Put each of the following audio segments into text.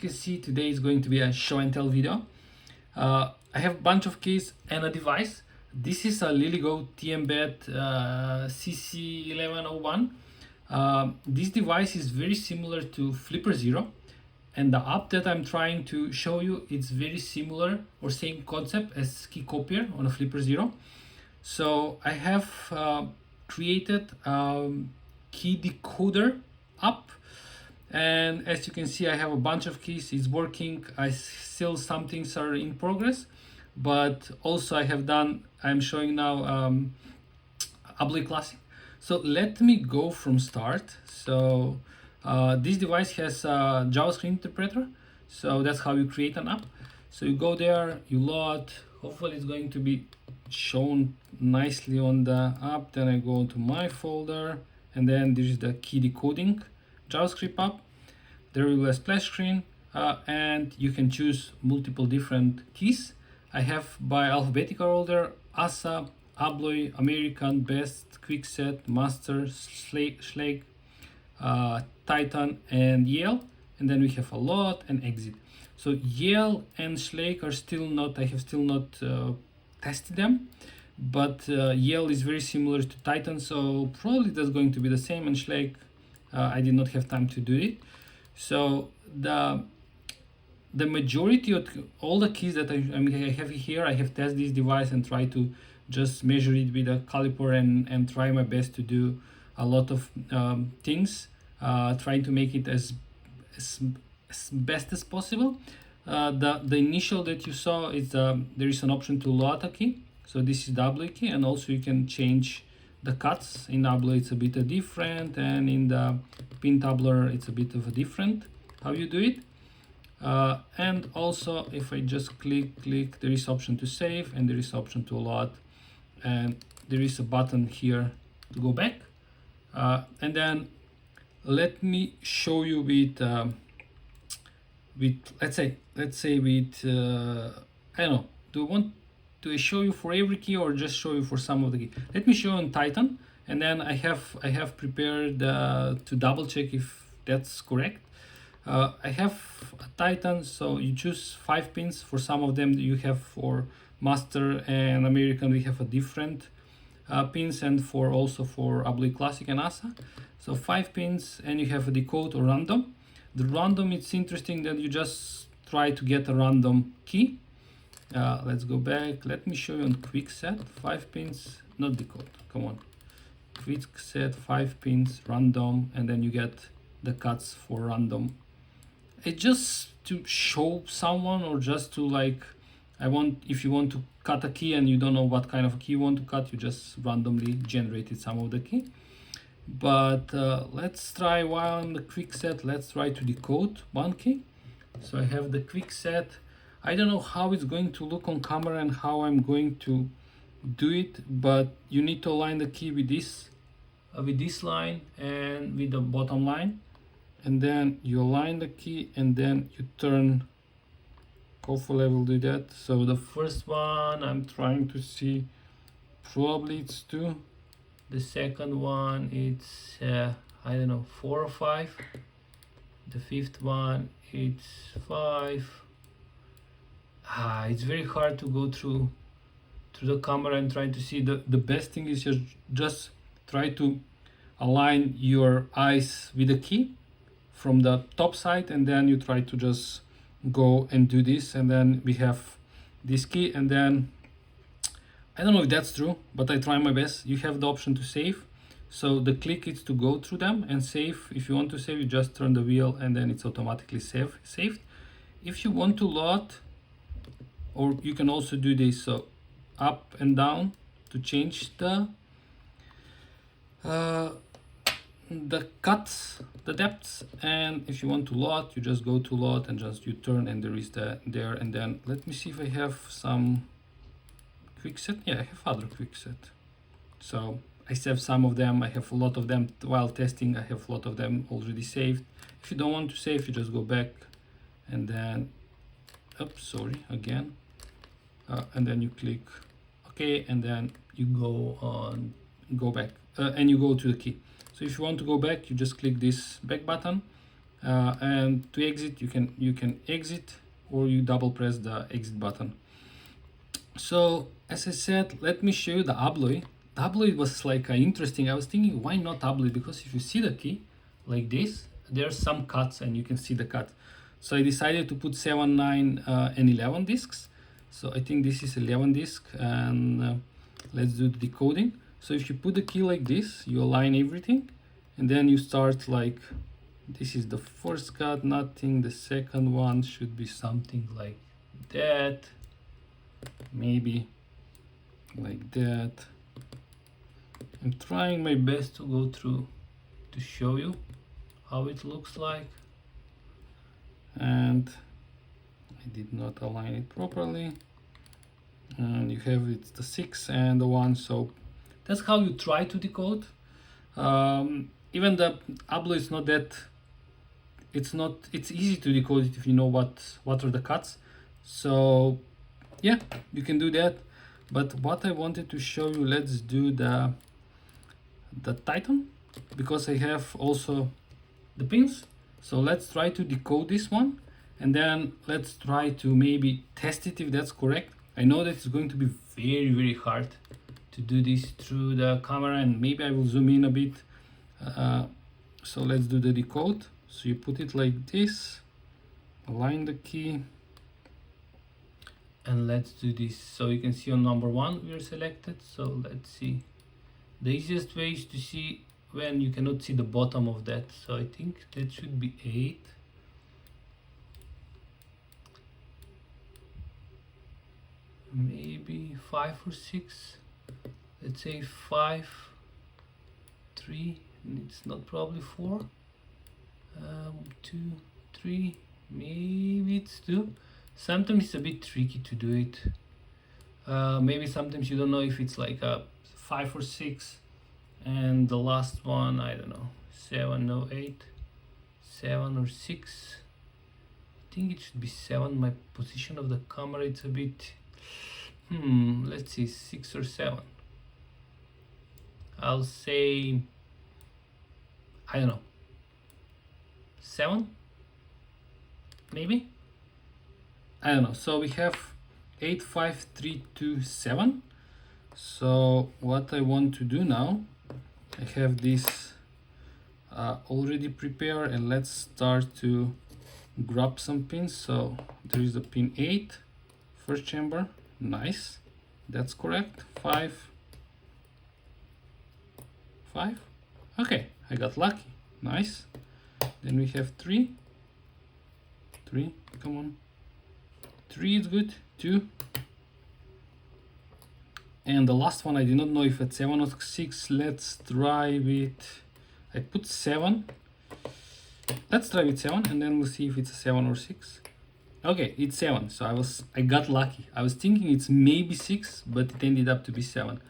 can see, today is going to be a show and tell video. I have a bunch of keys and a device. This is a LILYGO T-Embed CC1101. This device is very similar to Flipper Zero, and the app that I'm trying to show you is very similar or same concept as Key Copier on a Flipper Zero. So I have created a key decoder app, and as you can see, I have a bunch of keys. It's working. I still, some things are in progress, but also I'm showing now Abloy Classic. So let me go from start. So this device has a JavaScript interpreter, so that's how you create an app. So you go there, you load. Hopefully it's going to be shown nicely on the app. Then I go into my folder, and then this is the key decoding JavaScript app. There will be a splash screen, and you can choose multiple different keys. I have by alphabetical order: ASA, Abloy, American, Best, Kwiikset, Master, Schlag, Titan, and Yale. And then we have a lot and exit. So Yale and Schlag are still not, I have still not tested them, but Yale is very similar to Titan, so probably that's going to be the same. And Schlag, I did not have time to do it. So the majority of all the keys that I have here, I have tested this device and try to just measure it with a caliper and try my best to do a lot of things, trying to make it as best as possible. The initial that you saw is there is an option to load a key. So this is the Abloy key, and also you can change the cuts. In Abloy it's a bit different, and in the pin tabler it's a bit of a different how you do it. And also if I just click, there is option to save, and there is option to load, and there is a button here to go back. And then let me show you with let's say with I don't know, do I show you for every key or just show you for some of the key? Let me show you on Titan, and then I have prepared to double check if that's correct. I have a Titan, so you choose 5 pins. For some of them you have, for Master and American we have a different pins, and also for Abloy Classic and ASA. So 5 pins, and you have a decode or random. The random, it's interesting that you just try to get a random key. Let's go back. Let me show you on kwiikset. 5 pins, not decode, come on. Kwiikset, 5 pins, random, and then you get the cuts for random. It's just to show someone, or just to like, if you want to cut a key and you don't know what kind of key you want to cut, you just randomly generated some of the key. But let's try, while on the kwiikset, let's try to decode one key. So I have the kwiikset. I don't know how it's going to look on camera and how I'm going to do it, but you need to align the key with this line and with the bottom line, and then you align the key, and then you turn. Hopefully I will do that. So the first one I'm trying to see, probably it's 2. The second one it's I don't know, 4 or 5. The fifth one it's 5. It's very hard to go through the camera and try to see. The best thing is just try to align your eyes with the key from the top side, and then you try to just go and do this, and then we have this key. And then I don't know if that's true, but I try my best. You have the option to save, so the click is to go through them and save. If you want to save, you just turn the wheel, and then it's automatically saved. If you want to load, or you can also do this, so up and down to change the cuts, the depths. And if you want to load, you just go to load and just you turn, and there is there. And then let me see if I have some kwiikset. Yeah, I have other kwiikset. So I saved some of them. I have a lot of them while testing. I have a lot of them already saved. If you don't want to save, you just go back, and then again, and then you click OK, and then you go back, and you go to the key. So if you want to go back, you just click this back button, and to exit you can exit, or you double press the exit button. So as I said, let me show you the Abloy. The Abloy was like interesting. I was thinking, why not Abloy? Because if you see the key like this, there are some cuts and you can see the cut. So I decided to put 7, 9, and 11 discs. So I think this is 11 disc, and let's do the decoding. So if you put the key like this, you align everything, and then you start like, this is the first cut, nothing. The second one should be something like that, maybe like that. I'm trying my best to go through to show you how it looks like, and I did not align it properly, and you have it's the 6 and the 1. So that's how you try to decode. Even the Abloy is not that, it's easy to decode it if you know what are the cuts. So yeah, you can do that. But what I wanted to show you, let's do the Titan, because I have also the pins. So let's try to decode this one, and then let's try to maybe test it if that's correct. I know that it's going to be very hard to do this through the camera, and maybe I will zoom in a bit. So let's do the decode. So you put it like this, align the key, and let's do this. So you can see on number 1 we are selected. So let's see. The easiest way is to see when you cannot see the bottom of that. So I think that should be 8. Maybe 5 or 6. Let's say 5, 3, and it's not probably 4. 2, 3, maybe it's 2. Sometimes it's a bit tricky to do it. Maybe sometimes you don't know if it's like a 5 or 6, and the last one, I don't know, 7, no, 8, 7 or 6. I think it should be 7. My position of the camera, it's a bit, let's see, 6 or 7. I'll say, I don't know, 7 maybe, I don't know. So we have 8, 5, 3, 2, 7. So what I want to do now, I have this already prepared, and let's start to grab some pins. So there is the pin 8, first chamber, nice, that's correct. 5, 5, okay, I got lucky, nice. Then we have 3, come on, 3 is good, 2, and the last one I did not know if it's 7 or 6. Let's try with, I put 7, let's try with 7, and then we'll see if it's a 7 or 6. Okay, it's 7, so I got lucky. I was thinking it's maybe 6, but it ended up to be 7.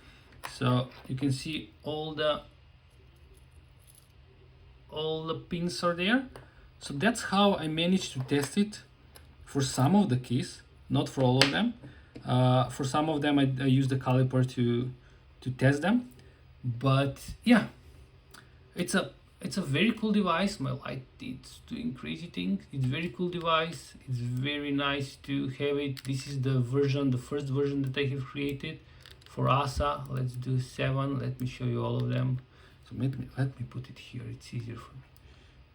So you can see all the pins are there. So that's how I managed to test it for some of the keys, not for all of them. For some of them I use the caliper to test them. But yeah, it's a very cool device. My light, it's doing crazy things. It's very cool device. It's very nice to have it. This is the first version that I have created for ASA. Let's do 7. Let me show you all of them. So let me put it here, it's easier for me.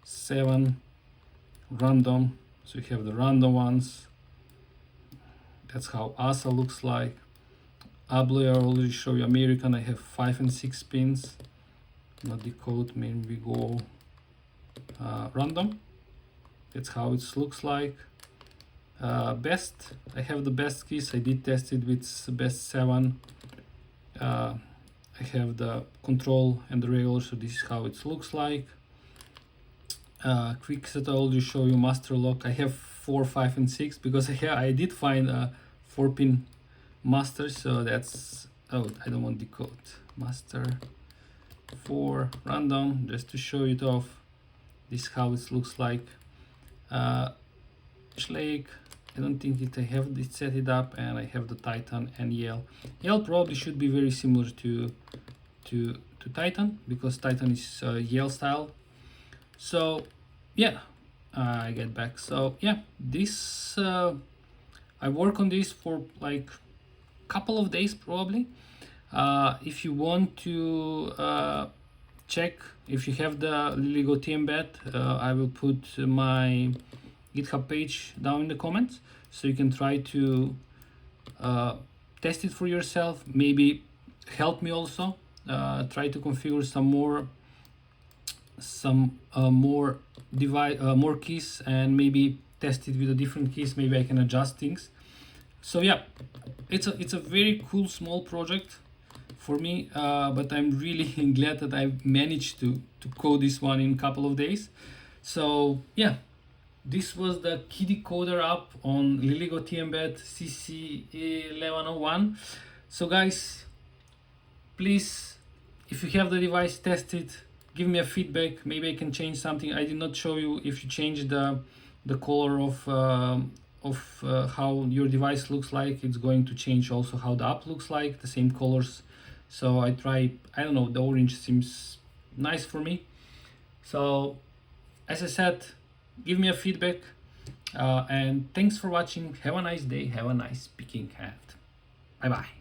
7, random, so you have the random ones. That's how ASA looks like. Abloy, I already show you American. I have 5 and 6 pins. Not decode, maybe we go random. That's how it looks like. Best, I have the best keys. I did test it with best 7. I have the control and the regular, so this is how it looks like. Kwiikset, I already show you master lock. I have 4, 5 and 6 because I did find a 4-pin master, so that's, oh, I don't want decode. Master 4 random, just to show it off. This is how it looks like. Schleich, I don't think I have this set it up, and I have the Titan and Yale. Yale probably should be very similar to Titan, because Titan is Yale style. So yeah, I get back. So yeah, this I work on this for like couple of days probably. If you want to check if you have the LILYGO T-Embed, I will put my GitHub page down in the comments, so you can try to test it for yourself. Maybe help me also try to configure more keys, and maybe test it with the different keys. Maybe I can adjust things. So yeah, it's a very cool small project for me, but I'm really glad that I managed to code this one in a couple of days. So yeah, this was the key decoder app on LILYGO T-Embed CC1101. So guys, please, if you have the device, test it, give me a feedback. Maybe I can change something. I did not show you if you change the color of how your device looks like. It's going to change also how the app looks like, the same colors. So I don't know, the orange seems nice for me. So as I said, give me a feedback, and thanks for watching. Have a nice day, have a nice picking hand. Bye bye.